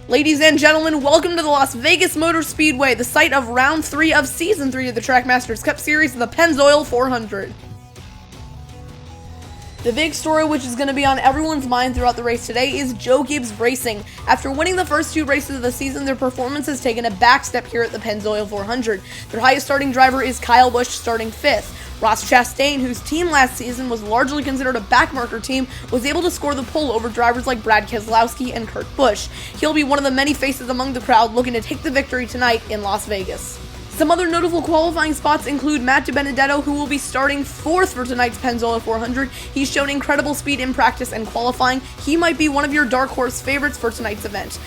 Ladies and gentlemen, welcome to the Las Vegas Motor Speedway, the site of Round 3 of Season 3 of the Trackmasters Cup Series of the Pennzoil 400. The big story which is going to be on everyone's mind throughout the race today is Gibbs Racing. After winning the first two races of the season, their performance has taken a back step here at the Pennzoil 400. Their highest starting driver is Kyle Busch, starting 5th. Ross Chastain, whose team last season was largely considered a backmarker team, was able to score the pole over drivers like Brad Keselowski and Kurt Busch. He'll be one of the many faces among the crowd looking to take the victory tonight in Las Vegas. Some other notable qualifying spots include Matt DiBenedetto, who will be starting 4th for tonight's Pennzoil 400. He's shown incredible speed in practice and qualifying. He might be one of your dark horse favorites for tonight's event.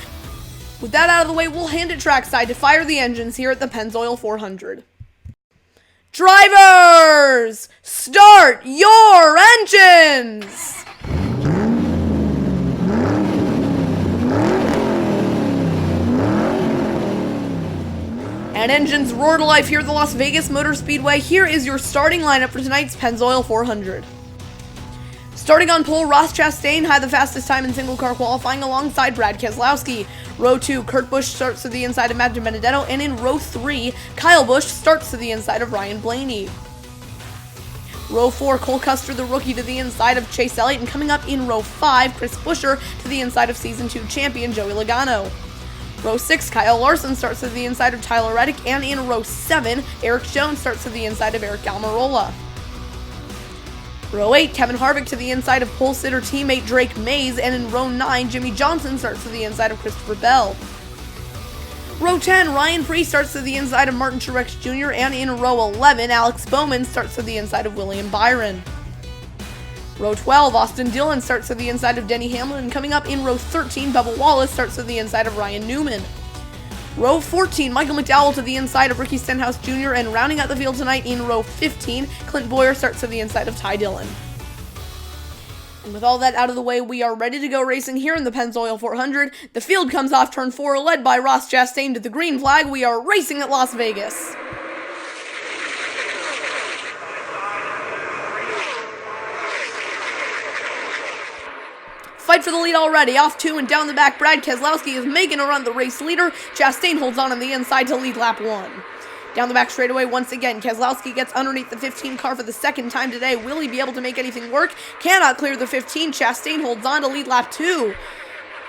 With that out of the way, we'll hand it trackside to fire the engines here at the Pennzoil 400. Drivers, start your engines! And engines roar to life here at the Las Vegas Motor Speedway. Here is your starting lineup for tonight's Pennzoil 400. Starting on pole, Ross Chastain had the fastest time in single car qualifying alongside Brad Keselowski. Row 2, Kurt Busch starts to the inside of Matt DiBenedetto, and in row 3, Kyle Busch starts to the inside of Ryan Blaney. Row 4, Cole Custer, the rookie, to the inside of Chase Elliott, and coming up in row 5, Chris Buescher to the inside of Season 2 champion Joey Logano. Row 6, Kyle Larson starts to the inside of Tyler Reddick, and in row 7, Erik Jones starts to the inside of Eric Almirola. Row 8, Kevin Harvick to the inside of pole sitter teammate Drake Mays, and in row 9, Jimmy Johnson starts to the inside of Christopher Bell. Row 10, Ryan Preece starts to the inside of Martin Truex Jr., and in row 11, Alex Bowman starts to the inside of William Byron. Row 12, Austin Dillon starts to the inside of Denny Hamlin, and coming up in row 13, Bubba Wallace starts to the inside of Ryan Newman. Row 14, Michael McDowell to the inside of Ricky Stenhouse Jr., and rounding out the field tonight in row 15, Clint Bowyer starts to the inside of Ty Dillon. And with all that out of the way, we are ready to go racing here in the Pennzoil 400. The field comes off turn 4, led by Ross Chastain to the green flag. We are racing at Las Vegas. Fight for the lead already. Off 2 and down the back, Brad Keselowski is making a run the race leader. Chastain holds on the inside to lead lap 1. Down the back straightaway once again, Keselowski gets underneath the 15 car for the second time today. Will he be able to make anything work? Cannot clear the 15. Chastain holds on to lead lap 2.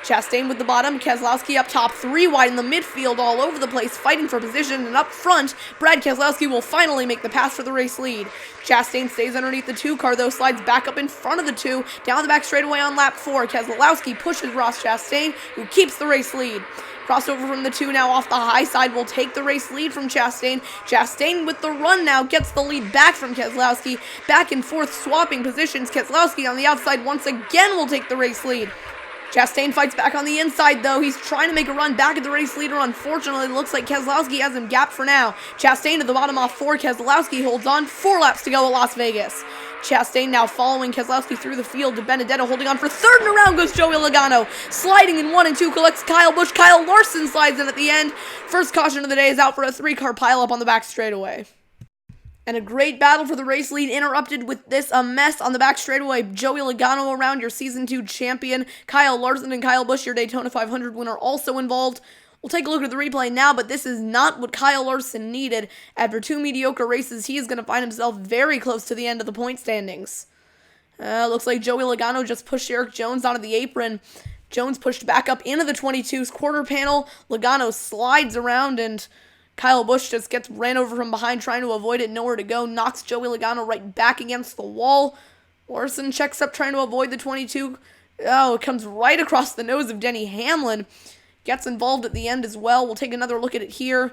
Chastain with the bottom, Keselowski up top, 3 wide in the midfield, all over the place, fighting for position, and up front, Brad Keselowski will finally make the pass for the race lead. Chastain stays underneath the 2 car, though, slides back up in front of the 2, down the back straightaway on lap 4. Keselowski pushes Ross Chastain, who keeps the race lead. Crossover from the 2 now off the high side will take the race lead from Chastain. Chastain with the run now gets the lead back from Keselowski. Back and forth swapping positions. Keselowski on the outside once again will take the race lead. Chastain fights back on the inside, though. He's trying to make a run back at the race leader. Unfortunately, it looks like Keselowski has him gapped for now. Chastain to the bottom off 4. Keselowski holds on. 4 laps to go at Las Vegas. Chastain now following Keselowski through the field. DiBenedetto holding on for 3rd, and around goes Joey Logano. Sliding in 1 and 2 collects Kyle Busch. Kyle Larson slides in at the end. First caution of the day is out for a 3-car pileup on the back straightaway. And a great battle for the race lead interrupted with a mess on the back straightaway. Joey Logano around, your Season 2 champion. Kyle Larson and Kyle Busch, your Daytona 500 winner, also involved. We'll take a look at the replay now, but this is not what Kyle Larson needed. After 2 mediocre races, he is going to find himself very close to the end of the point standings. Looks like Joey Logano just pushed Erik Jones onto the apron. Jones pushed back up into the 22's quarter panel. Logano slides around, and Kyle Busch just gets ran over from behind, trying to avoid it, nowhere to go. Knocks Joey Logano right back against the wall. Larson checks up, trying to avoid the 22. Oh, it comes right across the nose of Denny Hamlin. Gets involved at the end as well. We'll take another look at it here.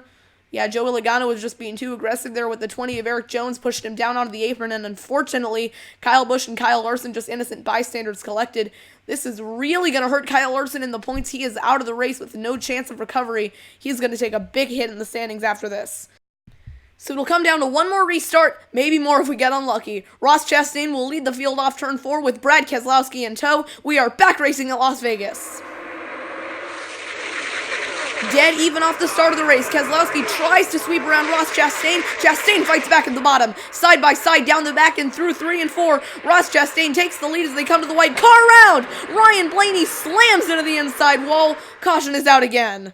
Yeah, Joey Logano was just being too aggressive there with the 20 of Erik Jones, pushed him down onto the apron, and unfortunately, Kyle Busch and Kyle Larson, just innocent bystanders, collected. This is really going to hurt Kyle Larson in the points. He is out of the race with no chance of recovery. He's going to take a big hit in the standings after this. So it'll come down to one more restart, maybe more if we get unlucky. Ross Chastain will lead the field off turn 4 with Brad Keselowski in tow. We are back racing at Las Vegas. Dead even off the start of the race. Keselowski tries to sweep around Ross Chastain. Chastain fights back at the bottom. Side by side, down the back and through 3 and 4. Ross Chastain takes the lead as they come to the white car round. Ryan Blaney slams into the inside wall. Caution is out again.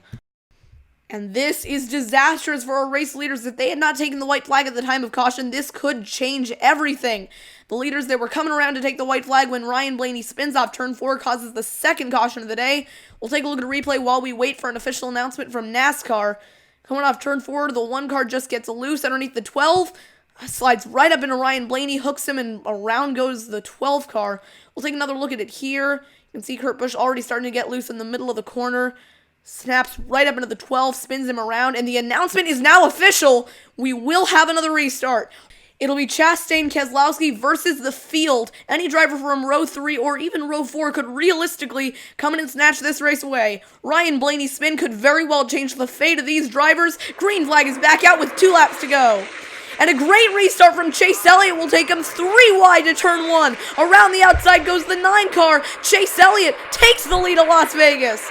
And this is disastrous for our race leaders. If they had not taken the white flag at the time of caution, this could change everything. The leaders, they were coming around to take the white flag when Ryan Blaney spins off turn 4, causes the second caution of the day. We'll take a look at a replay while we wait for an official announcement from NASCAR. Coming off turn 4, the 1 car just gets loose underneath the 12. Slides right up into Ryan Blaney, hooks him, and around goes the 12 car. We'll take another look at it here. You can see Kurt Busch already starting to get loose in the middle of the corner. Snaps right up into the 12, spins him around, and the announcement is now official. We will have another restart. It'll be Chastain Keselowski versus the field. Any driver from row 3 or even row 4 could realistically come in and snatch this race away. Ryan Blaney's spin could very well change the fate of these drivers. Green flag is back out with 2 laps to go. And a great restart from Chase Elliott will take him 3 wide to turn 1. Around the outside goes the 9 car. Chase Elliott takes the lead at Las Vegas.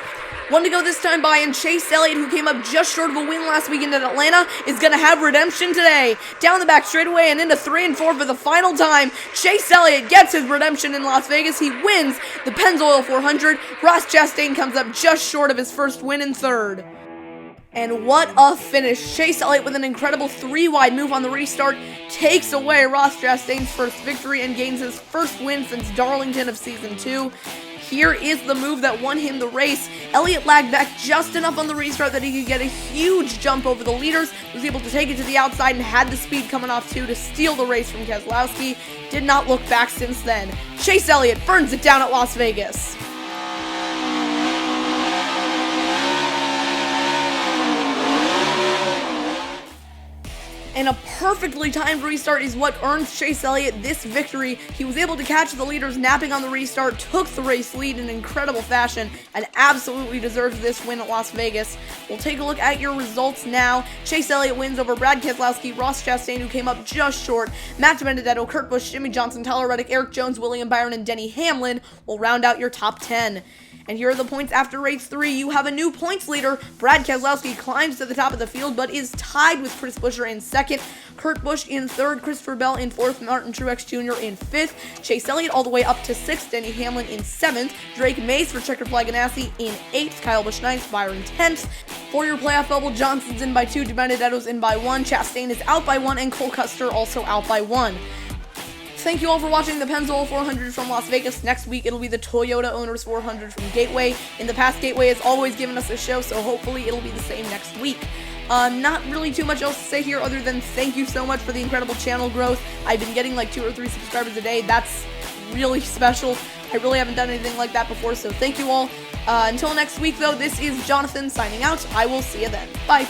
1 to go this time by, and Chase Elliott, who came up just short of a win last weekend at Atlanta, is going to have redemption today. Down the back straightaway and into 3 and 4 for the final time. Chase Elliott gets his redemption in Las Vegas. He wins the Pennzoil 400. Ross Chastain comes up just short of his first win in 3rd. And what a finish. Chase Elliott, with an incredible 3 wide move on the restart, takes away Ross Chastain's first victory and gains his first win since Darlington of Season 2. Here is the move that won him the race. Elliott lagged back just enough on the restart that he could get a huge jump over the leaders, was able to take it to the outside and had the speed coming off too to steal the race from Keselowski. Did not look back since then. Chase Elliott burns it down at Las Vegas. And a perfectly timed restart is what earns Chase Elliott this victory. He was able to catch the leaders napping on the restart, took the race lead in incredible fashion, and absolutely deserves this win at Las Vegas. We'll take a look at your results now. Chase Elliott wins over Brad Keselowski, Ross Chastain, who came up just short, Matt DiBenedetto, Kurt Busch, Jimmy Johnson, Tyler Reddick, Eric Jones, William Byron, and Denny Hamlin will round out your top 10. And here are the points after race 3. You have a new points leader. Brad Keselowski climbs to the top of the field, but is tied with Chris Buescher in 2nd. Kurt Busch in 3rd. Christopher Bell in 4th. Martin Truex Jr. in 5th. Chase Elliott all the way up to 6th. Denny Hamlin in 7th. Drake Mays for Checkered Flag Ganassi in 8th. Kyle Busch 9th. Byron 10th. For your playoff bubble, Johnson's in by 2. DiBenedetto's in by 1. Chastain is out by 1. And Cole Custer also out by 1. Thank you all for watching the Pennzoil 400 from Las Vegas. Next week, it'll be the Toyota Owners 400 from Gateway. In the past, Gateway has always given us a show, so hopefully it'll be the same next week. Not really too much else to say here other than thank you so much for the incredible channel growth. I've been getting like 2 or 3 subscribers a day. That's really special. I really haven't done anything like that before, so thank you all. Until next week, though, this is Jonathan signing out. I will see you then. Bye.